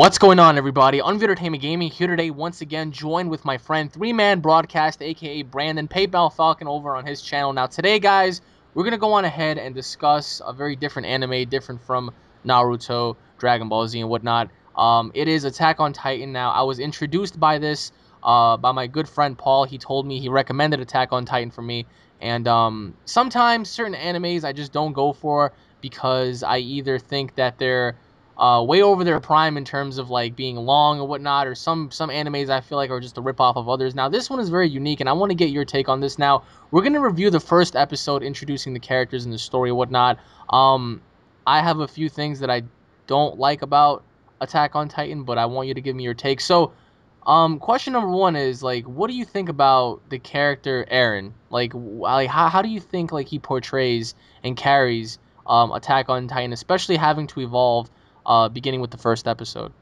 What's going on, everybody? UnrealEntGaming here today, once again, joined with my friend 3-Man Broadcast, aka Brandon, PayPal Falcon, over on his channel. Now, today, guys, we're going to go on ahead and discuss a very different anime, different from Naruto, Dragon Ball Z, and whatnot. It is Attack on Titan. Now, I was introduced by this by my good friend Paul. He told me he recommended Attack on Titan for me. And sometimes certain animes I just don't go for because I either think that they're way over their prime in terms of like being long or whatnot, or some animes I feel like are just a ripoff of others. Now this one is very unique, and I want to get your take on this. Now we're gonna review the first episode, introducing the characters and the story and whatnot. I have a few things that I don't like about Attack on Titan, but I want you to give me your take. So, question number one is like, what do you think about the character Eren? Like how do you think like he portrays and carries Attack on Titan, especially having to evolve beginning with the first episode?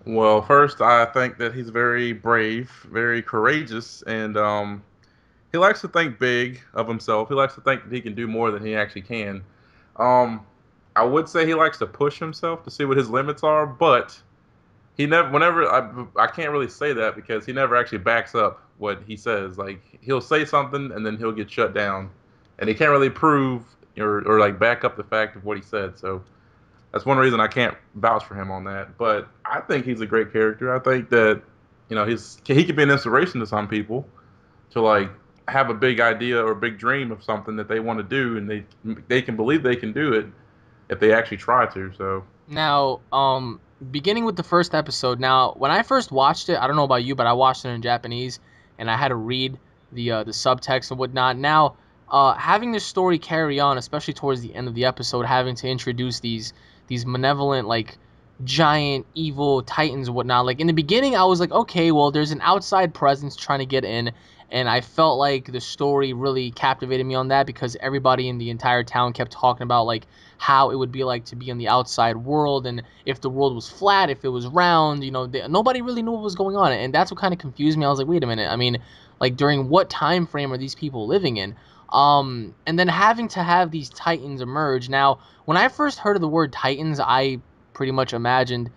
Well, first, I think that he's very brave, very courageous, and he likes to think big of himself. He likes to think that he can do more than he actually can. Um, I would say he likes to push himself to see what his limits are, but he never, whenever, I can't really say that because he never actually backs up what he says. Like, he'll say something and then he'll get shut down, and he can't really prove or like back up the fact of what he said. So that's one reason I can't vouch for him on that. But I think he's a great character. I think that he could be an inspiration to some people to like have a big idea or a big dream of something that they want to do, and they can believe they can do it if they actually try to. So Now, beginning with the first episode. Now, when I first watched it, I don't know about you, but I watched it in Japanese, and I had to read the subtext and whatnot. Now, having this story carry on, especially towards the end of the episode, having to introduce these malevolent, like, giant evil titans and whatnot. Like in the beginning, I was like, okay, well, there's an outside presence trying to get in, and I felt like the story really captivated me on that because everybody in the entire town kept talking about like how it would be like to be in the outside world, and if the world was flat, if it was round, nobody really knew what was going on, and that's what kind of confused me. I was like, wait a minute, I mean, like, during what time frame are these people living in? And then having to have these titans emerge. Now, when I first heard of the word titans, I pretty much imagined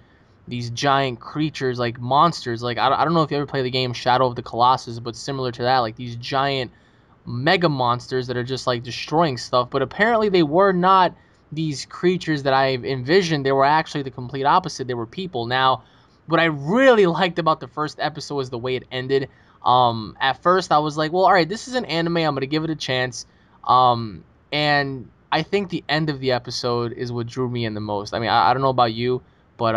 these giant creatures, like monsters. Like, I don't know if you ever play the game Shadow of the Colossus, but similar to that, like these giant mega monsters that are just like destroying stuff. But apparently they were not these creatures that I envisioned. They were actually the complete opposite. They were people. Now, what I really liked about the first episode was the way it ended. At first I was like, well, all right, this is an anime, I'm gonna give it a chance. And I think the end of the episode is what drew me in the most. I mean, I don't know about you, but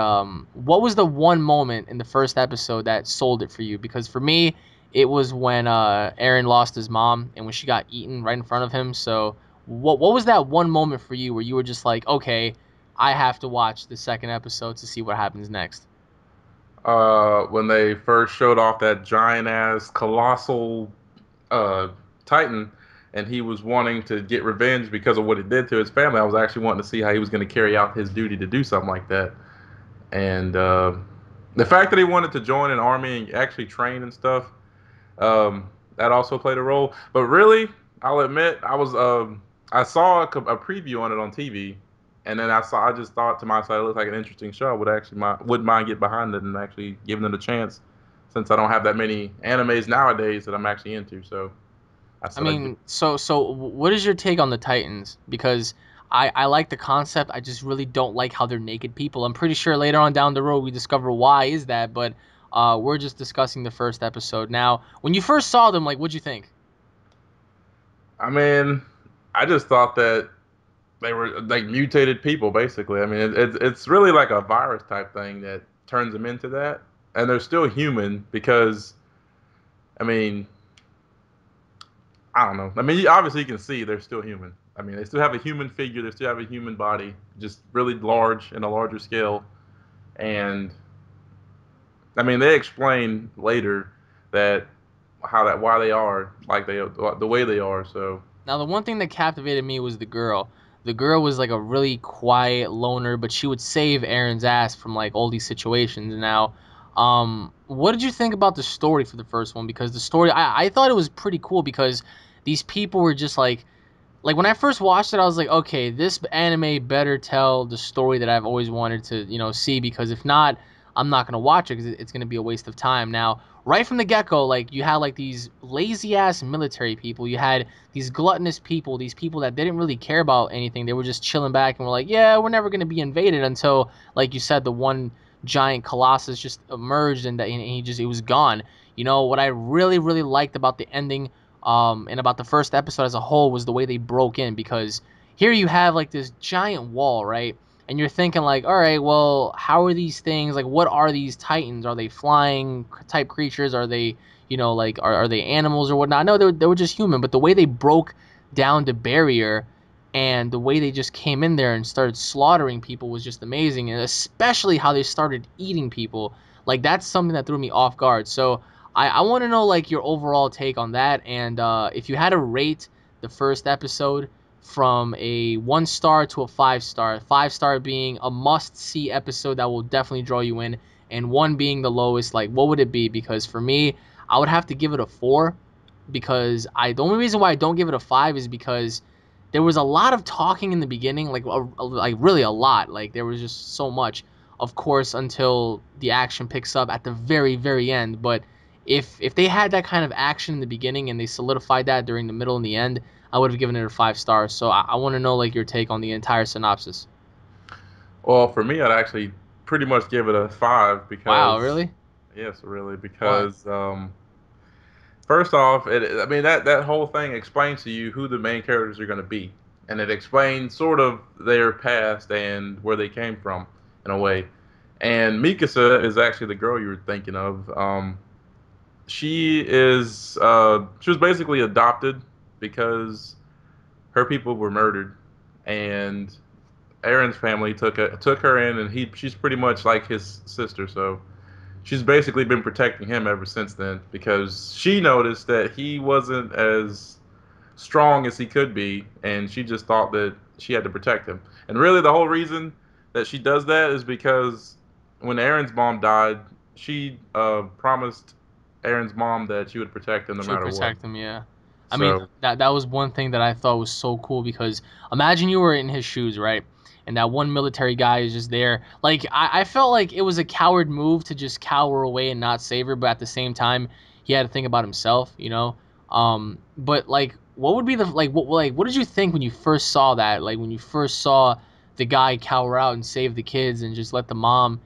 what was the one moment in the first episode that sold it for you? Because for me, it was when Eren lost his mom and when she got eaten right in front of him. So what was that one moment for you where you were just like, okay, I have to watch the second episode to see what happens next? when they first showed off that giant ass colossal uh, Titan, and he was wanting to get revenge because of what it did to his family, I was actually wanting to see how he was going to carry out his duty to do something like that. And the fact that he wanted to join an army and actually train and stuff, that also played a role. But really, I'll admit, I saw a preview on it on TV, and then I just thought to myself, it looked like an interesting show. I wouldn't mind get behind it and actually giving it a chance, since I don't have that many animes nowadays that I'm actually into. So I I said I'd give. mean, so what is your take on the Titans? Because I like the concept. I just really don't like how they're naked people. I'm pretty sure later on down the road we discover why is that, but we're just discussing the first episode. Now, when you first saw them, like, what'd you think? I mean, I just thought that they were like mutated people, basically. I mean, it's really like a virus type thing that turns them into that, and they're still human because, I mean, I don't know. I mean, obviously you can see they're still human. I mean, they still have a human figure, they still have a human body, just really large in a larger scale. And I mean, they explain later that why they are like they the way they are. So Now, the one thing that captivated me was the girl. The girl was like a really quiet loner, but she would save Aaron's ass from like all these situations. Now, what did you think about the story for the first one? Because the story, I thought it was pretty cool because these people were just like like when I first watched it, I was like, okay, this anime better tell the story that I've always wanted to, see, because if not, I'm not gonna watch it because it's gonna be a waste of time. Now, right from the get go, like you had like these lazy ass military people, you had these gluttonous people, these people that didn't really care about anything. They were just chilling back and were like, yeah, we're never gonna be invaded until, like you said, the one giant colossus just emerged and he just it was gone. What I really really liked about the ending and about the first episode as a whole was the way they broke in, because here you have like this giant wall, right? And you're thinking like, all right, well, how are these things, like what are these titans? Are they flying type creatures? Are they, like are they animals or whatnot? No, they were just human. But the way they broke down the barrier and the way they just came in there and started slaughtering people was just amazing, and especially how they started eating people. Like that's something that threw me off guard. So I want to know like your overall take on that, and if you had to rate the first episode from a 1 star to a 5 star, 5 star being a must see episode that will definitely draw you in, and one being the lowest, like what would it be? Because for me, I would have to give it a 4, because the only reason why I don't give it a 5 is because there was a lot of talking in the beginning, like really a lot, like there was just so much, of course, until the action picks up at the very very end. But if they had that kind of action in the beginning and they solidified that during the middle and the end, I would have given it a 5 star. So I want to know like your take on the entire synopsis. Well, for me, I'd actually pretty much give it a five Wow, because, really? yes, really, Why? because first off, I mean that whole thing explains to you who the main characters are going to be, and it explains sort of their past and where they came from, in a way. And Mikasa is actually the girl you were thinking of. She was basically adopted because her people were murdered, and Aaron's family took her in, and she's pretty much like his sister. So she's basically been protecting him ever since then because she noticed that he wasn't as strong as he could be, and she just thought that she had to protect him. And really, the whole reason that she does that is because when Aaron's mom died, she promised Aaron's mom that she would protect him no She would matter what. protect him, yeah. I mean, So, that was one thing that I thought was so cool, because imagine you were in his shoes, right? And that one military guy is just there. Like I felt like it was a coward move to just cower away and not save her, but at the same time, he had to think about himself. But like, what would be the what did you think when you first saw that? Like when you first saw the guy cower out and save the kids and just let the mom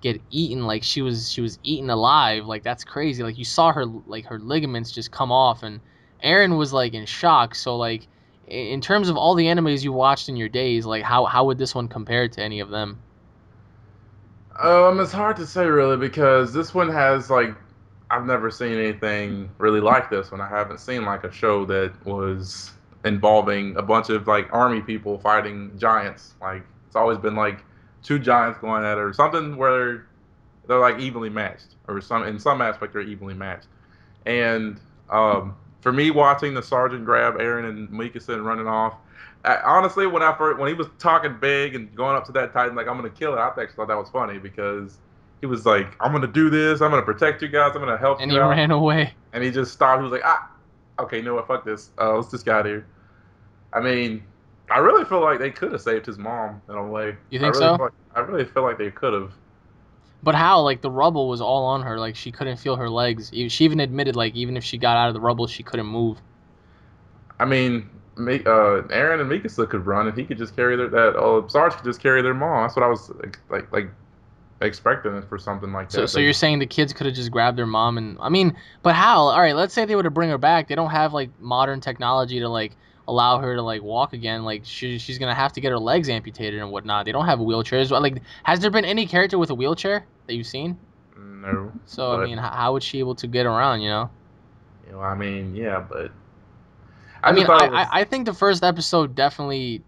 get eaten, like she was eaten alive. Like that's crazy. Like you saw her, like her ligaments just come off, and Aaron was like in shock. So like in terms of all the animes you watched in your days, like how would this one compare to any of them? it's hard to say really because this one has like I've never seen anything really like this one. I haven't seen like a show that was involving a bunch of like army people fighting giants. Like it's always been like two giants going at it or something where they're like evenly matched, or some in some aspect they're evenly matched. And for me, watching the sergeant grab Aaron and Mikasa and running off, honestly, when he was talking big and going up to that Titan like I'm gonna kill it, I actually thought that was funny because he was like, "I'm gonna do this. I'm gonna protect you guys. I'm gonna help And you he out." ran away. And he just stopped. He was like, "Ah, okay, you know what? Fuck this. Let's just get out of here." I mean, I really feel like they could have saved his mom in a way. You think so? I really feel like they could have. But how? Like the rubble was all on her. Like she couldn't feel her legs. She even admitted like even if she got out of the rubble, she couldn't move. I mean, Aaron and Mikasa could run, and he could just carry that. Sarge could just carry their mom. That's what I was like expecting it for something like So, that. so you're saying the kids could have just grabbed their mom, and I mean, but how? All right, let's say they were to bring her back. They don't have like modern technology to like allow her to like walk again. Like she's gonna have to get her legs amputated and whatnot. They don't have wheelchairs. Like, has there been any character with a wheelchair that you've seen? No, So I but mean, how would she able to get around? I mean, yeah, but I I just mean, thought I, it was. I I think the first episode definitely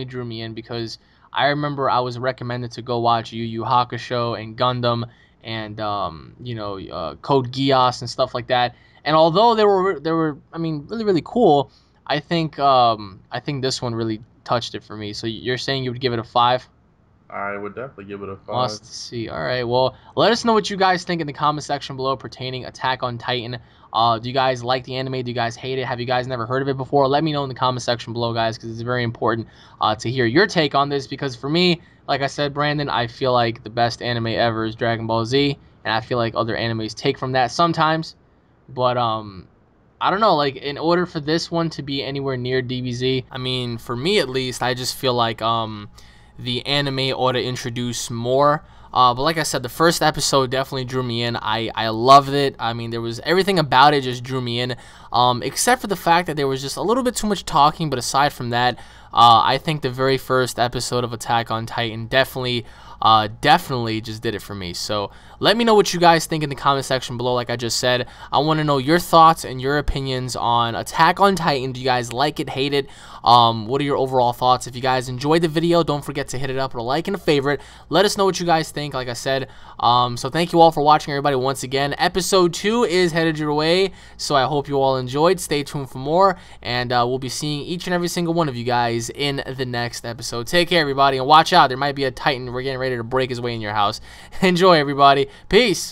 drew me in, because I remember I was recommended to go watch Yu Yu Hakusho and Gundam and Code Geass and stuff like that. And although they were I mean really really cool, I think this one really touched it for me. So you're saying you would give it a 5? I would definitely give it a 5. Must see. All right. Well, let us know what you guys think in the comment section below pertaining Attack on Titan. Do you guys like the anime? Do you guys hate it? Have you guys never heard of it before? Let me know in the comment section below, guys, because it's very important to hear your take on this. Because for me, like I said, Brandon, I feel like the best anime ever is Dragon Ball Z, and I feel like other animes take from that sometimes. But I don't know, like in order for this one to be anywhere near DBZ, I mean, for me at least, I just feel like the anime ought to introduce more. But like I said, the first episode definitely drew me in. I loved it. I mean, there was everything about it just drew me in, except for the fact that there was just a little bit too much talking. But aside from that, I think the very first episode of Attack on Titan definitely just did it for me. So let me know what you guys think in the comment section below. Like I just said, I want to know your thoughts and your opinions on Attack on Titan. Do you guys like it, hate it? What are your overall thoughts? If you guys enjoyed the video, don't forget to hit it up with a like and a favorite. Let us know what you guys think, like I said. So thank you all for watching, everybody, once again. Episode 2 is headed your way, so I hope you all enjoyed. Stay tuned for more, and we'll be seeing each and every single one of you guys in the next episode. Take care, everybody, and watch out. There might be a Titan. We're getting ready to break his way in your house. Enjoy, everybody. Peace.